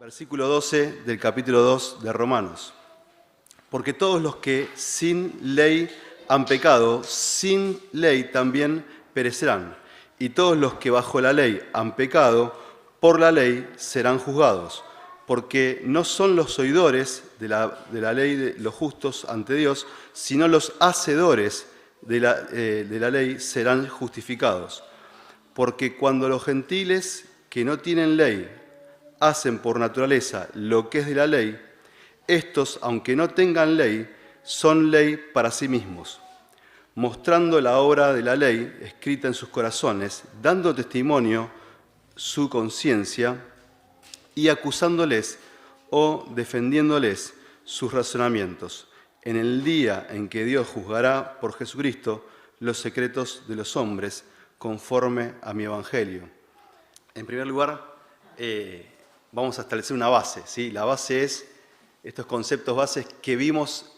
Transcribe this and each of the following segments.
Versículo 12 del capítulo 2 de Romanos. Porque todos los que sin ley han pecado, sin ley también perecerán. Y todos los que bajo la ley han pecado, por la ley serán juzgados. Porque no son los oidores de la ley de los justos ante Dios, sino los hacedores de la ley serán justificados. Porque cuando los gentiles que no tienen ley hacen por naturaleza lo que es de la ley, estos, aunque no tengan ley, son ley para sí mismos, mostrando la obra de la ley escrita en sus corazones, dando testimonio su conciencia y acusándoles o defendiéndoles sus razonamientos, en el día en que Dios juzgará por Jesucristo los secretos de los hombres, conforme a mi evangelio. En primer lugar, vamos a establecer una base, ¿sí? La base es estos conceptos bases que vimos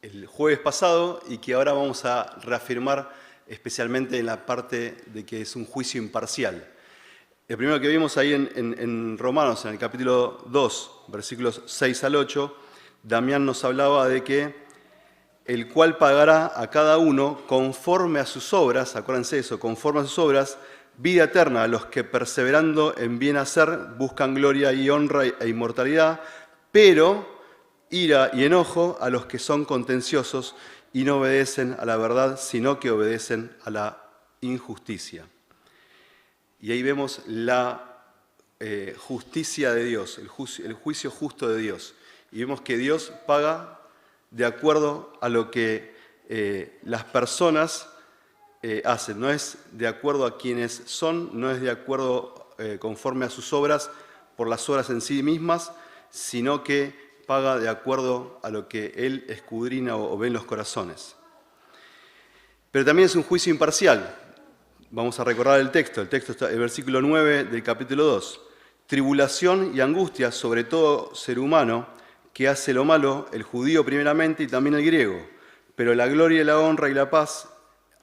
el jueves pasado y que ahora vamos a reafirmar especialmente en la parte de que es un juicio imparcial. El primero que vimos ahí en Romanos, en el capítulo 2, versículos 6 al 8, Damián nos hablaba de que el cual pagará a cada uno conforme a sus obras, acuérdense eso, conforme a sus obras, vida eterna a los que perseverando en bien hacer buscan gloria y honra e inmortalidad, pero ira y enojo a los que son contenciosos y no obedecen a la verdad, sino que obedecen a la injusticia. Y ahí vemos la justicia de Dios, el juicio justo de Dios. Y vemos que Dios paga de acuerdo a lo que las personas hacen. No es de acuerdo a quienes son, no es de acuerdo conforme a sus obras, por las obras en sí mismas, sino que paga de acuerdo a lo que Él escudriña o ve en los corazones. Pero también es un juicio imparcial. Vamos a recordar el texto está el versículo 9 del capítulo 2. Tribulación y angustia sobre todo ser humano que hace lo malo, el judío primeramente y también el griego, pero la gloria y la honra y la paz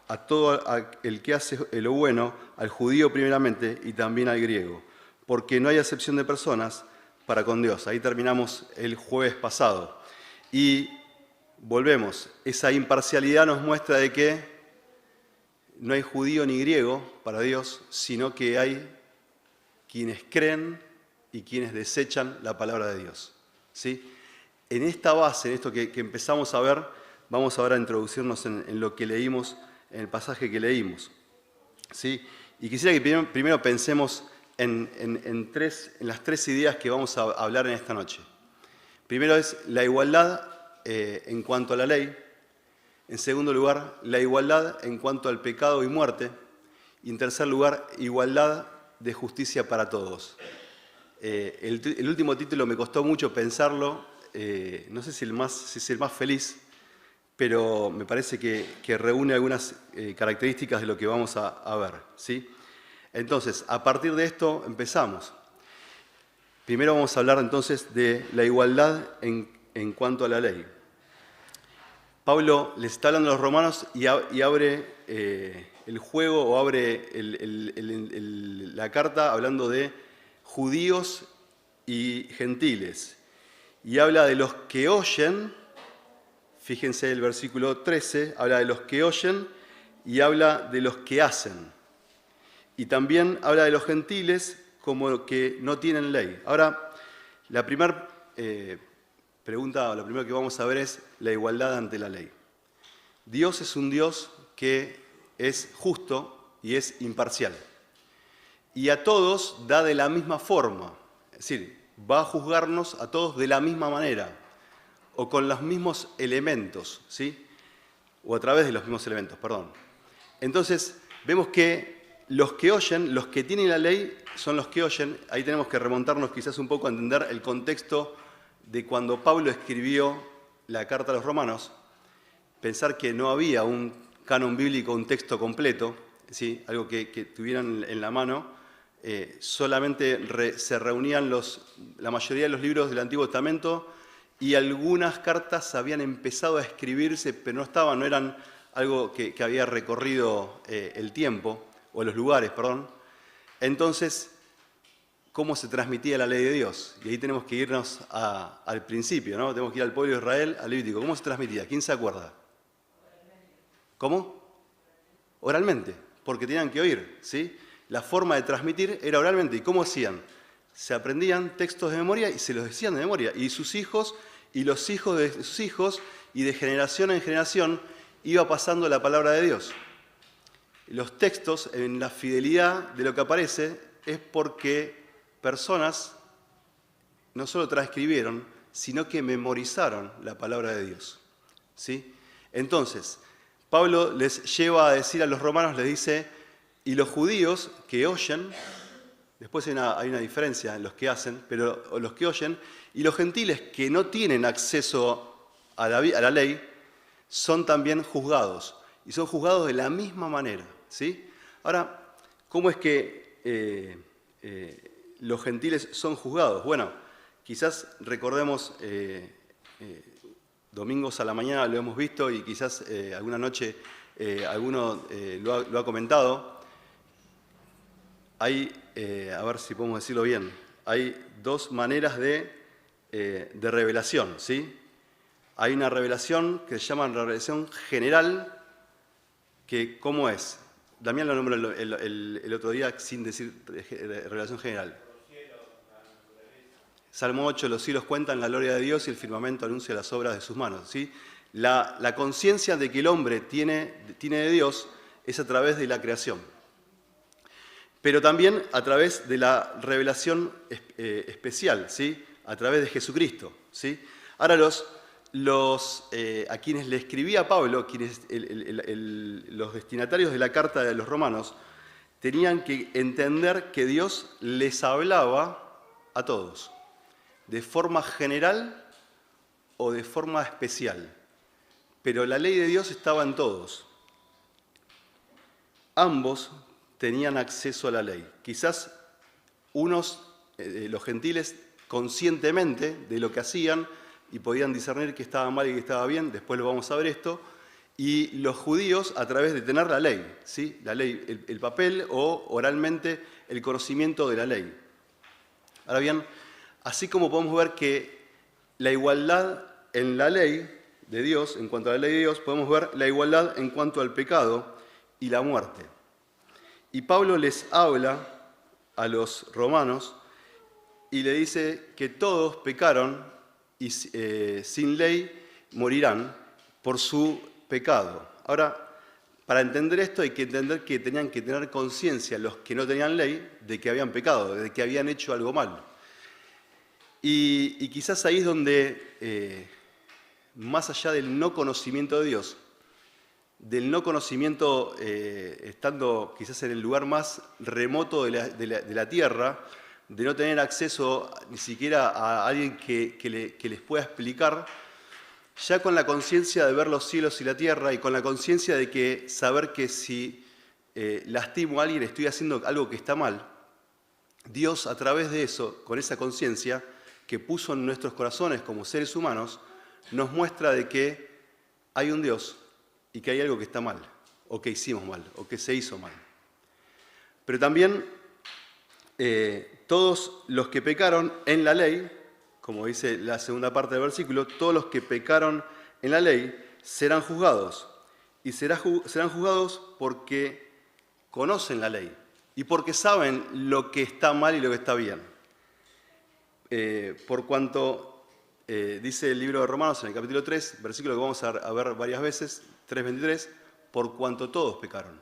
a todo el que hace lo bueno, al judío primeramente y también al griego, porque no hay acepción de personas para con Dios. Ahí terminamos el jueves pasado. Y volvemos, esa imparcialidad nos muestra de que no hay judío ni griego para Dios, sino que hay quienes creen y quienes desechan la palabra de Dios. ¿Sí? En esta base, en esto que empezamos a ver, vamos ahora a introducirnos en lo que leímos, en el pasaje que leímos. ¿Sí? Y quisiera que primero pensemos en las tres ideas que vamos a hablar en esta noche. Primero es la igualdad en cuanto a la ley. En segundo lugar, la igualdad en cuanto al pecado y muerte. Y en tercer lugar, igualdad de justicia para todos. El último título me costó mucho pensarlo. No sé si es el más feliz, pero me parece que reúne algunas características de lo que vamos a ver, ¿sí? Entonces, a partir de esto empezamos. Primero vamos a hablar entonces de la igualdad en cuanto a la ley. Pablo les está hablando a los romanos y abre el juego o abre la carta hablando de judíos y gentiles. Y habla de los que oyen, fíjense el versículo 13, habla de los que oyen y habla de los que hacen. Y también habla de los gentiles como que no tienen ley. Ahora, la primera pregunta, o lo primero que vamos a ver es la igualdad ante la ley. Dios es un Dios que es justo y es imparcial. Y a todos da de la misma forma. Es decir, va a juzgarnos a todos de la misma manera o con los mismos elementos, ¿sí? O a través de los mismos elementos, perdón. Entonces, vemos que los que oyen, los que tienen la ley, son los que oyen. Ahí tenemos que remontarnos quizás un poco a entender el contexto de cuando Pablo escribió la carta a los romanos. Pensar que no había un canon bíblico, un texto completo, ¿sí? Algo que tuvieran en la mano. Solamente se reunían la mayoría de los libros del Antiguo Testamento y algunas cartas habían empezado a escribirse, pero no eran algo que había recorrido el tiempo, o los lugares, perdón. Entonces, cómo se transmitía la ley de Dios. Y ahí tenemos que irnos al principio, ¿no? Tenemos que ir al pueblo de Israel, al Levítico. ¿Cómo se transmitía? ¿Quién se acuerda? ¿Cómo? Oralmente, porque tenían que oír, ¿sí? La forma de transmitir era oralmente. ¿Y cómo hacían? Se aprendían textos de memoria y se los decían de memoria. Y sus hijos y los hijos de sus hijos, y de generación en generación iba pasando la palabra de Dios. Los textos, en la fidelidad de lo que aparece, es porque personas no solo transcribieron, sino que memorizaron la palabra de Dios, ¿sí? Entonces, Pablo les lleva a decir a los romanos, les dice, y los judíos que oyen, después hay una diferencia en los que hacen, pero los que oyen, y los gentiles que no tienen acceso a la ley, son también juzgados, y son juzgados de la misma manera, ¿sí? Ahora, ¿cómo es que los gentiles son juzgados? Bueno, quizás recordemos, domingos a la mañana lo hemos visto y quizás alguna noche alguno lo ha comentado. Hay, a ver si podemos decirlo bien, hay dos maneras de revelación, ¿sí? Hay una revelación que se llama revelación general, que ¿cómo es? Damián lo nombró el otro día sin decir revelación general. Salmo 8, los cielos cuentan la gloria de Dios y el firmamento anuncia las obras de sus manos, ¿sí? La conciencia de que el hombre tiene de Dios es a través de la creación, pero también a través de la revelación especial, ¿sí? A través de Jesucristo, ¿sí? Ahora a quienes le escribía Pablo, los destinatarios de la carta de los romanos, tenían que entender que Dios les hablaba a todos, de forma general o de forma especial. Pero la ley de Dios estaba en todos. Ambos tenían acceso a la ley. Quizás unos, los gentiles, conscientemente de lo que hacían y podían discernir que estaba mal y que estaba bien, después lo vamos a ver esto, y los judíos a través de tener la ley, ¿sí? La ley, el papel o oralmente el conocimiento de la ley. Ahora bien, así como podemos ver que la igualdad en la ley de Dios, en cuanto a la ley de Dios, podemos ver la igualdad en cuanto al pecado y la muerte. Y Pablo les habla a los romanos y le dice que todos pecaron y sin ley morirán por su pecado. Ahora, para entender esto hay que entender que tenían que tener conciencia los que no tenían ley de que habían pecado, de que habían hecho algo mal. Y quizás ahí es donde, más allá del no conocimiento de Dios, del no conocimiento estando quizás en el lugar más remoto de la tierra, de no tener acceso ni siquiera a alguien que les pueda explicar, ya con la conciencia de ver los cielos y la tierra y con la conciencia de que saber que si lastimo a alguien estoy haciendo algo que está mal, Dios a través de eso, con esa conciencia que puso en nuestros corazones como seres humanos, nos muestra de que hay un Dios y que hay algo que está mal, o que hicimos mal, o que se hizo mal. Pero también todos los que pecaron en la ley, como dice la segunda parte del versículo, todos los que pecaron en la ley serán juzgados. Y serán juzgados porque conocen la ley y porque saben lo que está mal y lo que está bien. Por cuanto dice el libro de Romanos en el capítulo 3, versículo que vamos a ver varias veces, 3:23, por cuanto todos pecaron.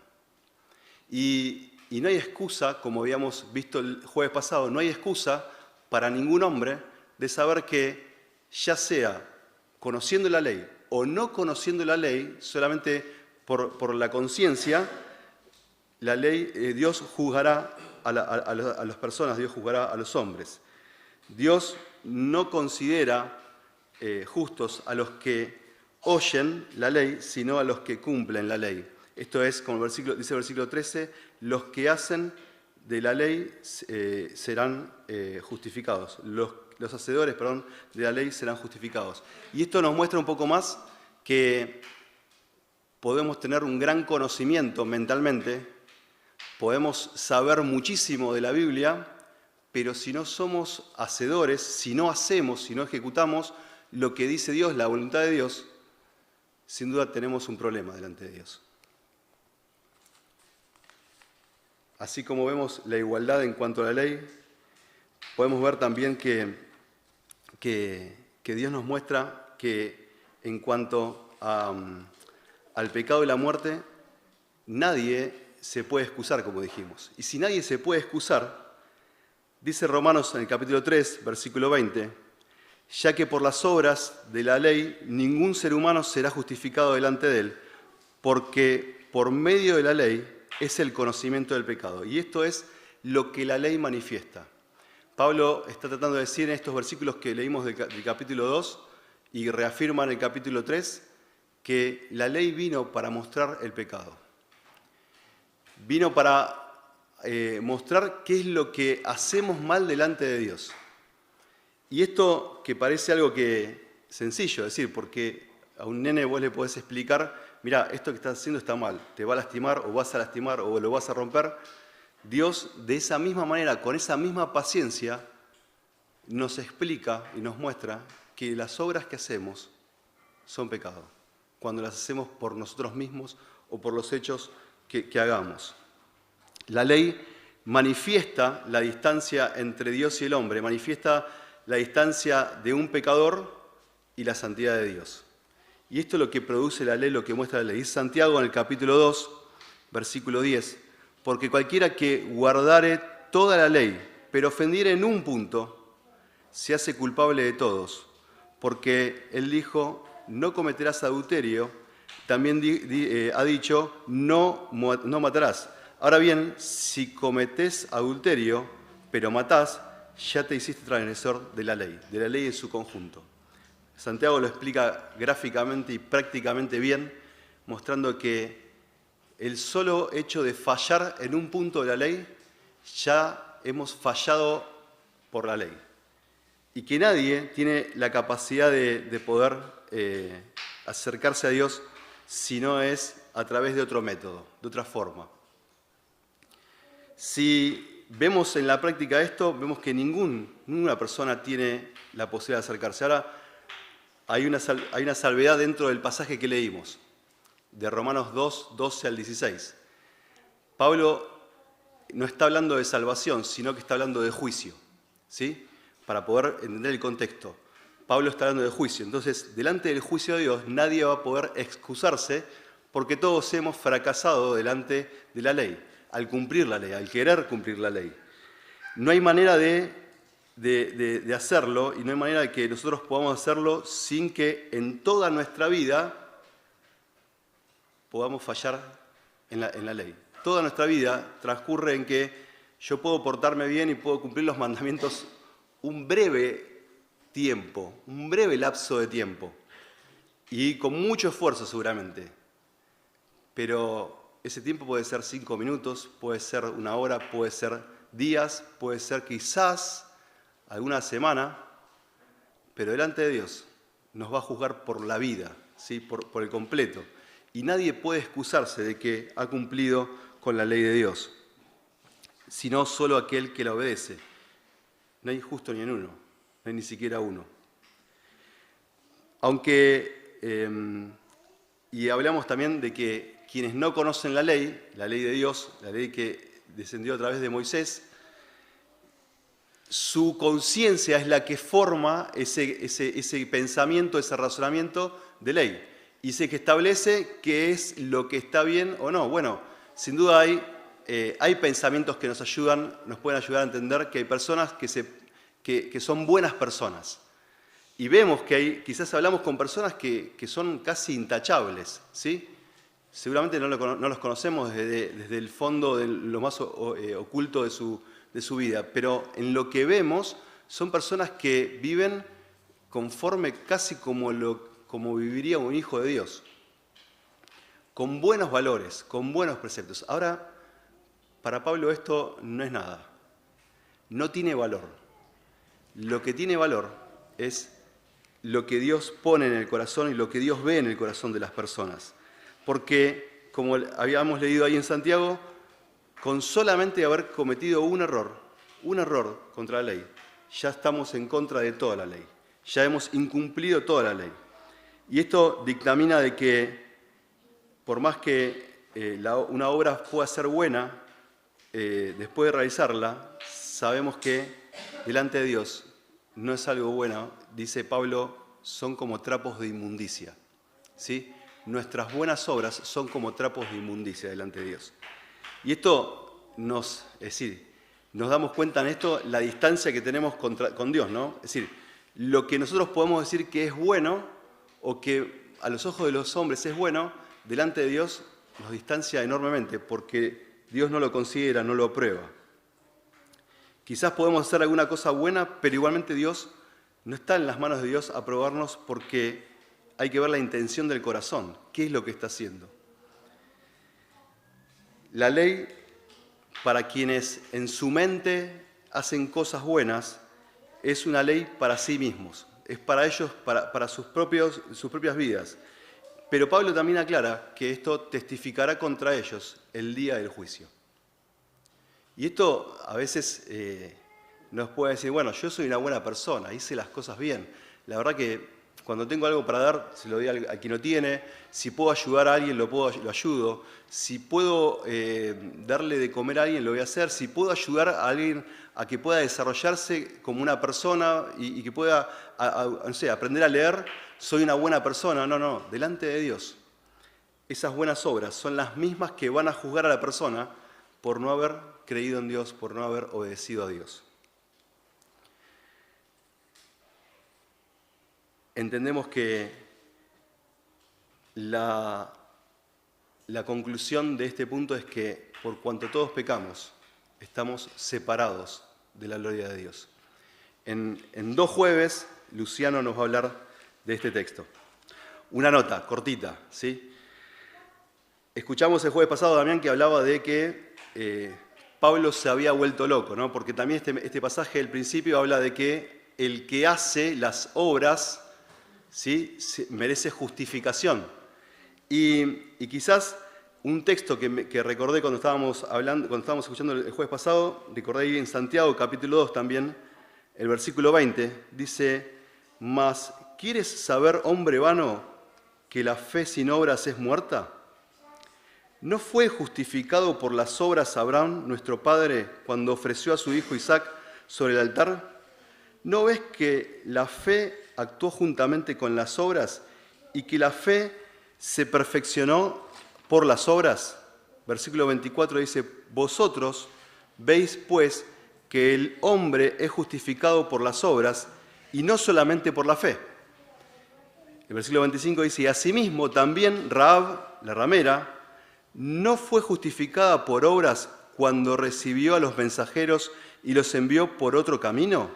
Y no hay excusa, como habíamos visto el jueves pasado, no hay excusa para ningún hombre de saber que, ya sea conociendo la ley o no conociendo la ley, solamente por la conciencia, la ley, Dios juzgará a las personas, Dios juzgará a los hombres. Dios no considera justos a los que oyen la ley, sino a los que cumplen la ley. Esto es, como dice el versículo 13, los que hacen de la ley serán justificados. Los hacedores, de la ley serán justificados. Y esto nos muestra un poco más que podemos tener un gran conocimiento mentalmente, podemos saber muchísimo de la Biblia, pero si no somos hacedores, si no hacemos, si no ejecutamos lo que dice Dios, la voluntad de Dios, sin duda tenemos un problema delante de Dios. Así como vemos la igualdad en cuanto a la ley, podemos ver también que Dios nos muestra que en cuanto al pecado y la muerte, nadie se puede excusar, como dijimos. Y si nadie se puede excusar, dice Romanos en el capítulo 3, versículo 20, ya que por las obras de la ley ningún ser humano será justificado delante de él, porque por medio de la ley es el conocimiento del pecado. Y esto es lo que la ley manifiesta. Pablo está tratando de decir en estos versículos que leímos del capítulo 2 y reafirma en el capítulo 3 que la ley vino para mostrar el pecado. Vino para mostrar qué es lo que hacemos mal delante de Dios. Y esto que parece algo sencillo decir, porque a un nene vos le podés explicar, mirá, esto que estás haciendo está mal, te va a lastimar o vas a lastimar o lo vas a romper. Dios, de esa misma manera, con esa misma paciencia, nos explica y nos muestra que las obras que hacemos son pecado, cuando las hacemos por nosotros mismos o por los hechos que hagamos. La ley manifiesta la distancia entre Dios y el hombre, manifiesta la distancia de un pecador y la santidad de Dios. Y esto es lo que produce la ley, lo que muestra la ley. Dice Santiago en el capítulo 2, versículo 10, porque cualquiera que guardare toda la ley, pero ofendiere en un punto, se hace culpable de todos, porque él dijo, no cometerás adulterio, también ha dicho, no matarás. Ahora bien, si cometés adulterio, pero matás, ya te hiciste transgresor de la ley en su conjunto. Santiago lo explica gráficamente y prácticamente bien, mostrando que el solo hecho de fallar en un punto de la ley, ya hemos fallado por la ley. Y que nadie tiene la capacidad de poder acercarse a Dios si no es a través de otro método, de otra forma. Si vemos en la práctica esto, vemos que ninguna persona tiene la posibilidad de acercarse. Ahora, hay una salvedad dentro del pasaje que leímos, de Romanos 2, 12 al 16. Pablo no está hablando de salvación, sino que está hablando de juicio, ¿sí? Para poder entender el contexto. Pablo está hablando de juicio. Entonces, delante del juicio de Dios, nadie va a poder excusarse porque todos hemos fracasado delante de la ley, al cumplir la ley, al querer cumplir la ley. No hay manera de hacerlo y no hay manera de que nosotros podamos hacerlo sin que en toda nuestra vida podamos fallar en la ley. Toda nuestra vida transcurre en que yo puedo portarme bien y puedo cumplir los mandamientos un breve tiempo, un breve lapso de tiempo y con mucho esfuerzo seguramente. Pero ese tiempo puede ser 5 minutos, puede ser 1 hora, puede ser días, puede ser quizás alguna semana, pero delante de Dios nos va a juzgar por la vida, ¿sí? por el completo. Y nadie puede excusarse de que ha cumplido con la ley de Dios, sino solo aquel que la obedece. No hay justo ni en uno, no hay ni siquiera uno. Aunque, y hablamos también de que quienes no conocen la ley de Dios, la ley que descendió a través de Moisés, su conciencia es la que forma ese pensamiento, ese razonamiento de ley. Y es que establece qué es lo que está bien o no. Bueno, sin duda hay pensamientos que nos pueden ayudar a entender que hay personas que son buenas personas. Y vemos que quizás hablamos con personas que son casi intachables, ¿sí? Seguramente no los conocemos desde el fondo de lo más oculto de su vida, pero en lo que vemos son personas que viven conforme casi como viviría un hijo de Dios, con buenos valores, con buenos preceptos. Ahora, para Pablo esto no es nada, no tiene valor. Lo que tiene valor es lo que Dios pone en el corazón y lo que Dios ve en el corazón de las personas. Porque, como habíamos leído ahí en Santiago, con solamente haber cometido un error, un error contra la ley, ya estamos en contra de toda la ley. Ya hemos incumplido toda la ley. Y esto dictamina de que, por más que una obra pueda ser buena, después de realizarla, sabemos que delante de Dios no es algo bueno. Dice Pablo, son como trapos de inmundicia. ¿Sí? Nuestras buenas obras son como trapos de inmundicia delante de Dios. Y esto nos damos cuenta en esto la distancia que tenemos con Dios, ¿no? Es decir, lo que nosotros podemos decir que es bueno o que a los ojos de los hombres es bueno, delante de Dios nos distancia enormemente porque Dios no lo considera, no lo aprueba. Quizás podemos hacer alguna cosa buena, pero igualmente Dios no está en las manos de Dios aprobarnos porque hay que ver la intención del corazón, qué es lo que está haciendo. La ley, para quienes en su mente hacen cosas buenas, es una ley para sí mismos, es para ellos, para sus propias vidas. Pero Pablo también aclara que esto testificará contra ellos el día del juicio. Y esto a veces nos puede decir, bueno, yo soy una buena persona, hice las cosas bien. La verdad que cuando tengo algo para dar, se lo doy a quien lo tiene. Si puedo ayudar a alguien, lo ayudo. Si puedo darle de comer a alguien, lo voy a hacer. Si puedo ayudar a alguien a que pueda desarrollarse como una persona y que pueda no sé, aprender a leer, soy una buena persona. No, delante de Dios. Esas buenas obras son las mismas que van a juzgar a la persona por no haber creído en Dios, por no haber obedecido a Dios. Entendemos que la conclusión de este punto es que por cuanto todos pecamos, estamos separados de la gloria de Dios. En 2 jueves, Luciano nos va a hablar de este texto. Una nota cortita, ¿sí? Escuchamos el jueves pasado, Damián, que hablaba de que Pablo se había vuelto loco, ¿no? Porque también este pasaje del principio habla de que el que hace las obras, ¿sí?, merece justificación. Y quizás un texto que recordé cuando estábamos escuchando el jueves pasado, recordé ahí en Santiago, capítulo 2 también, el versículo 20, dice, «Mas, ¿quieres saber, hombre vano, que la fe sin obras es muerta? ¿No fue justificado por las obras Abraham, nuestro padre, cuando ofreció a su hijo Isaac sobre el altar? ¿No ves que la fe actuó juntamente con las obras y que la fe se perfeccionó por las obras?» Versículo 24 dice, «Vosotros veis pues que el hombre es justificado por las obras y no solamente por la fe». El versículo 25 dice, «Y asimismo también Rahab, la ramera, no fue justificada por obras cuando recibió a los mensajeros y los envió por otro camino,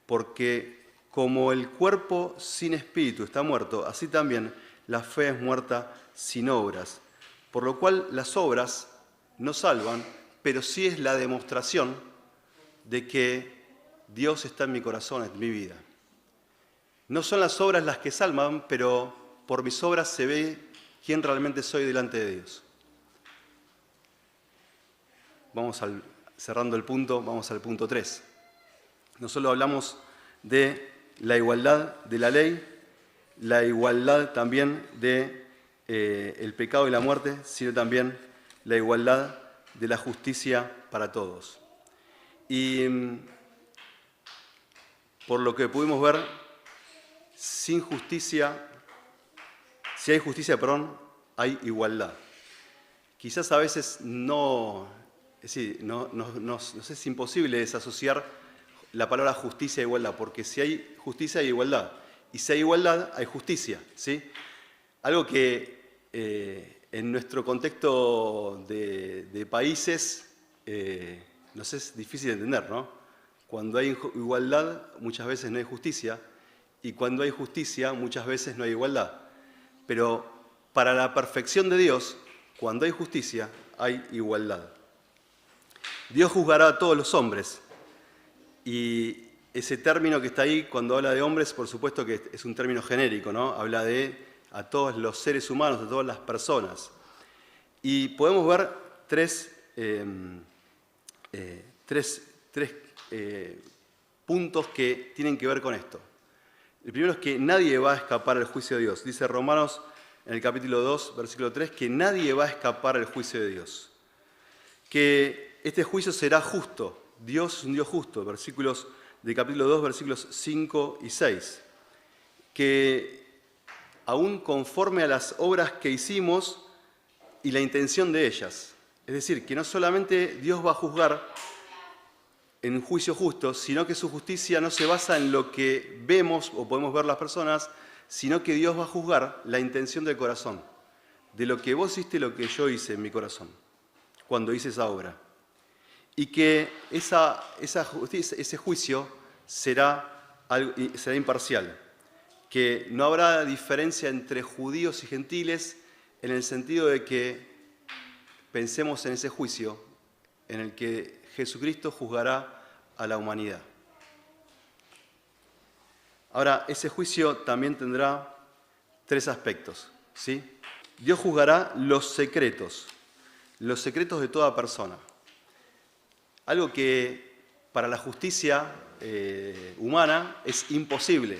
porque como el cuerpo sin espíritu está muerto, así también la fe es muerta sin obras. Por lo cual las obras no salvan, pero sí es la demostración de que Dios está en mi corazón, en mi vida. No son las obras las que salvan, pero por mis obras se ve quién realmente soy delante de Dios». Cerrando el punto, vamos al punto 3. No solo hablamos de la igualdad de la ley, la igualdad también de el pecado y la muerte, sino también la igualdad de la justicia para todos. Y por lo que pudimos ver, sin justicia, si hay justicia, hay igualdad. Quizás a veces no es imposible desasociar la palabra justicia e igualdad, porque si hay justicia hay igualdad, y si hay igualdad hay justicia, ¿sí? Algo que en nuestro contexto de países nos es difícil de entender, ¿no? Cuando hay igualdad muchas veces no hay justicia, y cuando hay justicia muchas veces no hay igualdad. Pero para la perfección de Dios, cuando hay justicia, hay igualdad. Dios juzgará a todos los hombres. Y ese término que está ahí, cuando habla de hombres, por supuesto que es un término genérico, ¿no? Habla de a todos los seres humanos, a todas las personas. Y podemos ver tres puntos que tienen que ver con esto. El primero es que nadie va a escapar al juicio de Dios. Dice Romanos en el capítulo 2, versículo 3, que nadie va a escapar al juicio de Dios. Que este juicio será justo. Dios es un Dios justo. Versículos del capítulo 2, versículos 5 y 6. Que aún conforme a las obras que hicimos y la intención de ellas. Es decir, que no solamente Dios va a juzgar en un juicio justo, sino que su justicia no se basa en lo que vemos o podemos ver las personas, sino que Dios va a juzgar la intención del corazón, de lo que vos hiciste y lo que yo hice en mi corazón, cuando hice esa obra. Y que ese juicio será imparcial, que no habrá diferencia entre judíos y gentiles en el sentido de que pensemos en ese juicio en el que Jesucristo juzgará a la humanidad. Ahora, ese juicio también tendrá 3 aspectos, ¿sí? Dios juzgará los secretos de toda persona. Algo que para la justicia humana es imposible.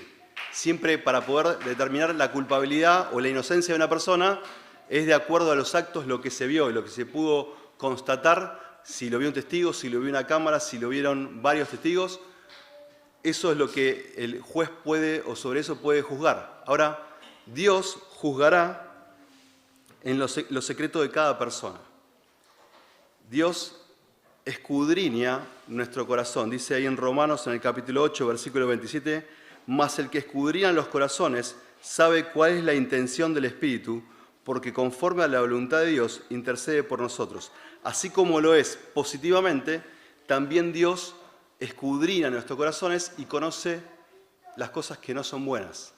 Siempre para poder determinar la culpabilidad o la inocencia de una persona es de acuerdo a los actos lo que se vio, lo que se pudo constatar, si lo vio un testigo, si lo vio una cámara, si lo vieron varios testigos. Eso es lo que el juez puede o sobre eso puede juzgar. Ahora, Dios juzgará en los secretos de cada persona. Dios escudriña nuestro corazón. Dice ahí en Romanos, en el capítulo 8, versículo 27, «Mas el que escudriña los corazones sabe cuál es la intención del Espíritu, porque conforme a la voluntad de Dios intercede por nosotros». Así como lo es positivamente, también Dios escudriña nuestros corazones y conoce las cosas que no son buenas.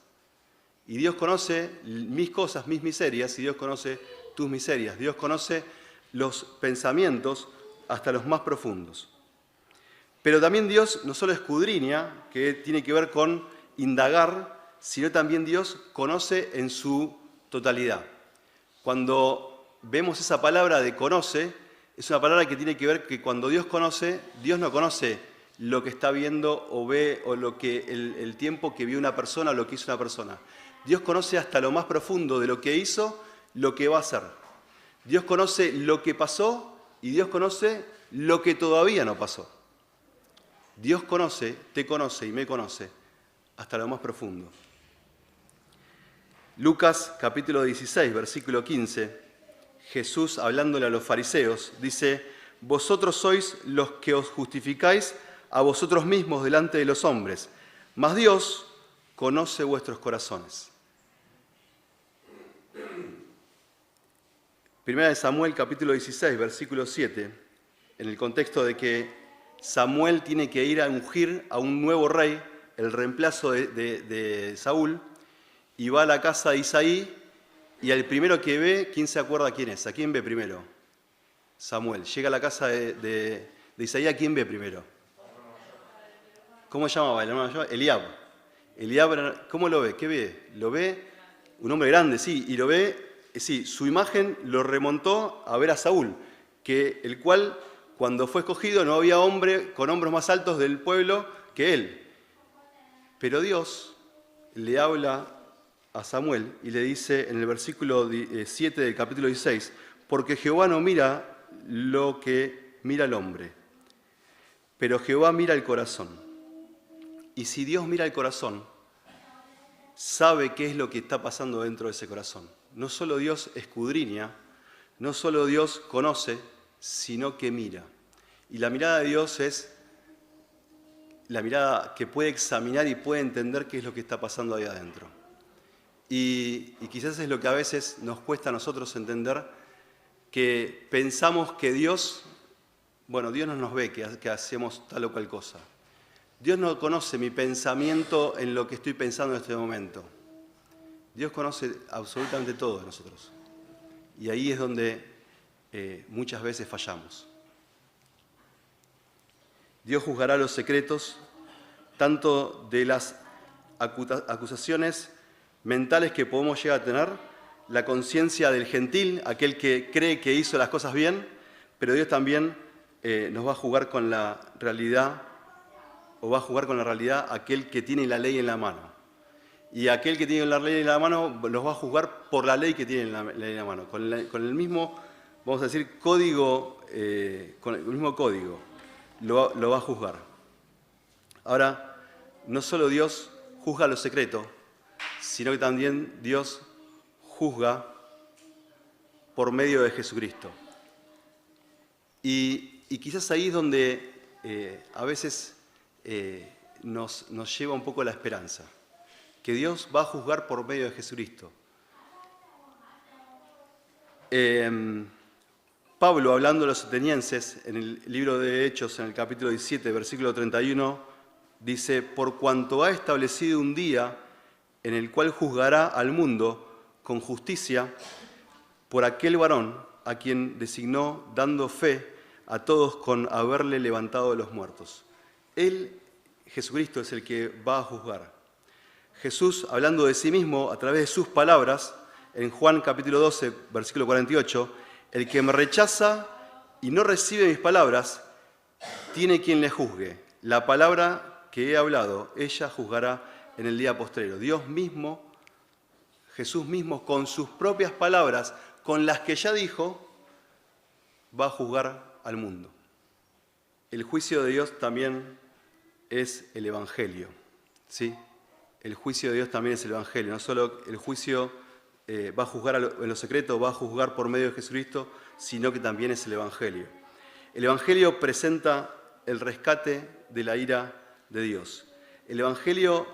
Y Dios conoce mis cosas, mis miserias, y Dios conoce tus miserias. Dios conoce los pensamientos hasta los más profundos. Pero también Dios no solo escudriña, que tiene que ver con indagar, sino también Dios conoce en su totalidad. Cuando vemos esa palabra de conoce, es una palabra que tiene que ver que cuando Dios conoce, Dios no conoce lo que está viendo o ve o lo que el tiempo que vio una persona o lo que hizo una persona. Dios conoce hasta lo más profundo de lo que hizo, lo que va a hacer. Dios conoce lo que pasó y Dios conoce lo que todavía no pasó. Dios conoce, te conoce y me conoce hasta lo más profundo. Lucas capítulo 16, versículo 15, Jesús hablándole a los fariseos, dice: «Vosotros sois los que os justificáis a vosotros mismos delante de los hombres, mas Dios conoce vuestros corazones». Primera de Samuel capítulo 16, versículo 7, en el contexto de que Samuel tiene que ir a ungir a un nuevo rey, el reemplazo de Saúl, y va a la casa de Isaí, y al primero que ve, ¿quién se acuerda quién es? ¿A quién ve primero? Samuel. Llega a la casa de Isaí, ¿a quién ve primero? ¿Cómo se llamaba? El hermano llamaba Eliab. Eliab, ¿cómo lo ve? ¿Qué ve? Lo ve un hombre grande, sí, y lo ve, sí, su imagen lo remontó a ver a Saúl, el cual, cuando fue escogido, no había hombre con hombros más altos del pueblo que él. Pero Dios le habla a Samuel y le dice en el versículo 7 del capítulo 16, «Porque Jehová no mira lo que mira el hombre, pero Jehová mira el corazón». Y si Dios mira el corazón, sabe qué es lo que está pasando dentro de ese corazón. No solo Dios escudriña, no solo Dios conoce, sino que mira. Y la mirada de Dios es la mirada que puede examinar y puede entender qué es lo que está pasando ahí adentro. Y quizás es lo que a veces nos cuesta a nosotros entender, que pensamos que Dios no nos ve que hacemos tal o cual cosa. Dios no conoce mi pensamiento en lo que estoy pensando en este momento. Dios conoce absolutamente todo de nosotros. Y ahí es donde muchas veces fallamos. Dios juzgará los secretos, tanto de las acusaciones mentales que podemos llegar a tener, la conciencia del gentil, aquel que cree que hizo las cosas bien, pero Dios también nos va a jugar con la realidad, o va a jugar con la realidad aquel que tiene la ley en la mano. Y aquel que tiene la ley en la mano los va a juzgar por la ley que tiene en la ley en la mano, con el mismo, vamos a decir, código, con el mismo código, lo va a juzgar. Ahora, no solo Dios juzga lo secreto, sino que también Dios juzga por medio de Jesucristo. Y quizás ahí es donde a veces nos lleva un poco la esperanza, que Dios va a juzgar por medio de Jesucristo. Pablo, hablando a los atenienses, en el libro de Hechos, en el capítulo 17, versículo 31, dice: por cuanto ha establecido un día en el cual juzgará al mundo con justicia por aquel varón a quien designó, dando fe a todos con haberle levantado de los muertos. Él, Jesucristo, es el que va a juzgar. Jesús, hablando de sí mismo a través de sus palabras, en Juan capítulo 12, versículo 48, el que me rechaza y no recibe mis palabras, tiene quien le juzgue. La palabra que he hablado, ella juzgará en el día postrero. Dios mismo, Jesús mismo, con sus propias palabras, con las que ya dijo, va a juzgar al mundo. El juicio de Dios también es el Evangelio, ¿sí? El juicio de Dios también es el Evangelio. No solo el juicio va a juzgar en lo secreto, va a juzgar por medio de Jesucristo, sino que también es el Evangelio. El Evangelio presenta el rescate de la ira de Dios. El Evangelio,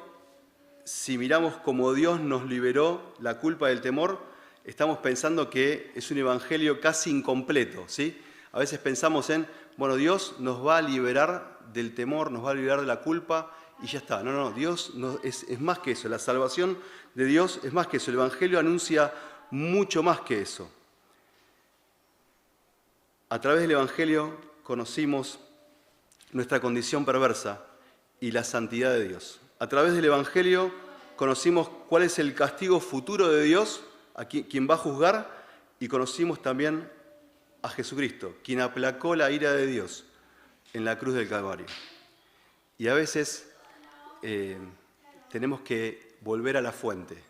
si miramos cómo Dios nos liberó la culpa del temor, estamos pensando que es un Evangelio casi incompleto, ¿sí? A veces pensamos en, bueno, Dios nos va a liberar del temor, nos va a liberar de la culpa y ya está. No, Dios es más que eso. La salvación de Dios es más que eso. El Evangelio anuncia mucho más que eso. A través del Evangelio conocimos nuestra condición perversa y la santidad de Dios. A través del Evangelio conocimos cuál es el castigo futuro de Dios, a quien va a juzgar, y conocimos también a Jesucristo, quien aplacó la ira de Dios en la cruz del Calvario. Y a veces tenemos que volver a la fuente,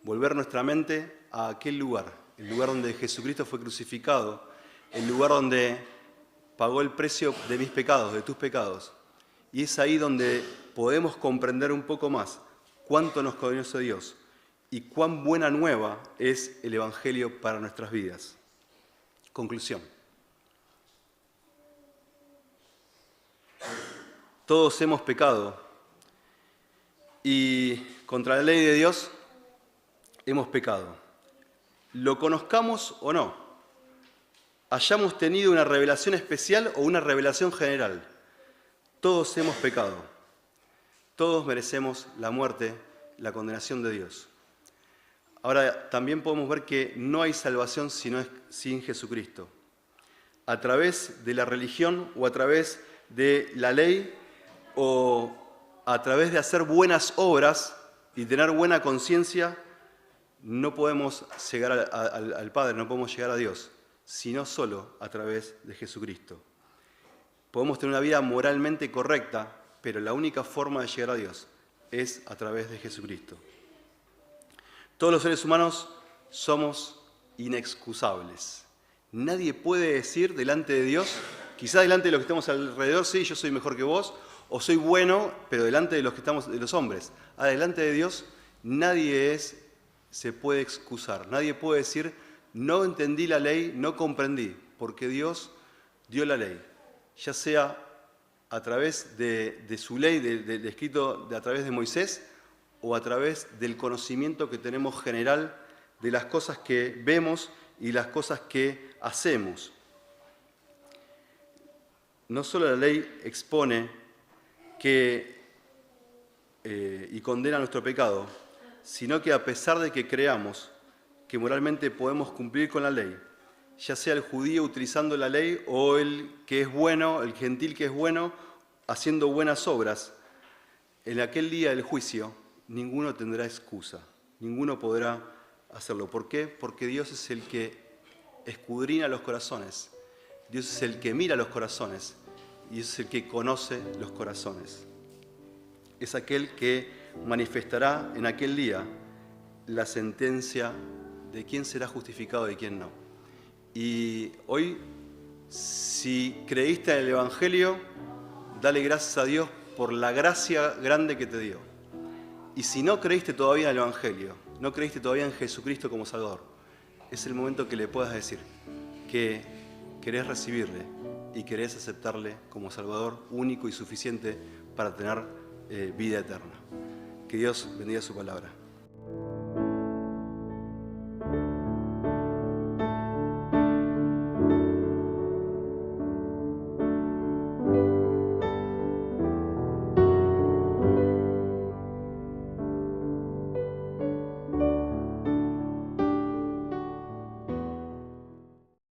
volver nuestra mente a aquel lugar, el lugar donde Jesucristo fue crucificado, el lugar donde pagó el precio de mis pecados, de tus pecados. Y es ahí donde podemos comprender un poco más cuánto nos conoce Dios y cuán buena nueva es el Evangelio para nuestras vidas. Conclusión. Todos hemos pecado y contra la ley de Dios hemos pecado. Lo conozcamos o no, hayamos tenido una revelación especial o una revelación general, todos hemos pecado. Todos merecemos la muerte, la condenación de Dios. Ahora, también podemos ver que no hay salvación sin Jesucristo. A través de la religión o a través de la ley o a través de hacer buenas obras y tener buena conciencia, no podemos llegar al Padre, no podemos llegar a Dios, sino solo a través de Jesucristo. Podemos tener una vida moralmente correcta, pero la única forma de llegar a Dios es a través de Jesucristo. Todos los seres humanos somos inexcusables. Nadie puede decir delante de Dios, quizás delante de los que estamos alrededor, sí, yo soy mejor que vos, o soy bueno, pero delante de los que estamos, de los hombres. Delante de Dios, nadie se puede excusar. Nadie puede decir, no entendí la ley, no comprendí, porque Dios dio la ley, ya sea a través de su ley, de escrito a través de Moisés, o a través del conocimiento que tenemos general de las cosas que vemos y las cosas que hacemos. No solo la ley expone y condena nuestro pecado, sino que a pesar de que creamos que moralmente podemos cumplir con la ley, ya sea el judío utilizando la ley o el que es bueno, el gentil que es bueno, haciendo buenas obras, en aquel día del juicio ninguno tendrá excusa, ninguno podrá hacerlo. ¿Por qué? Porque Dios es el que escudriña los corazones. Dios es el que mira los corazones y es el que conoce los corazones. Es aquel que manifestará en aquel día la sentencia de quién será justificado y de quién no. Y hoy, si creíste en el Evangelio, dale gracias a Dios por la gracia grande que te dio. Y si no creíste todavía en el Evangelio, no creíste todavía en Jesucristo como Salvador, es el momento que le puedas decir que querés recibirle y querés aceptarle como Salvador único y suficiente para tener vida eterna. Que Dios bendiga su palabra.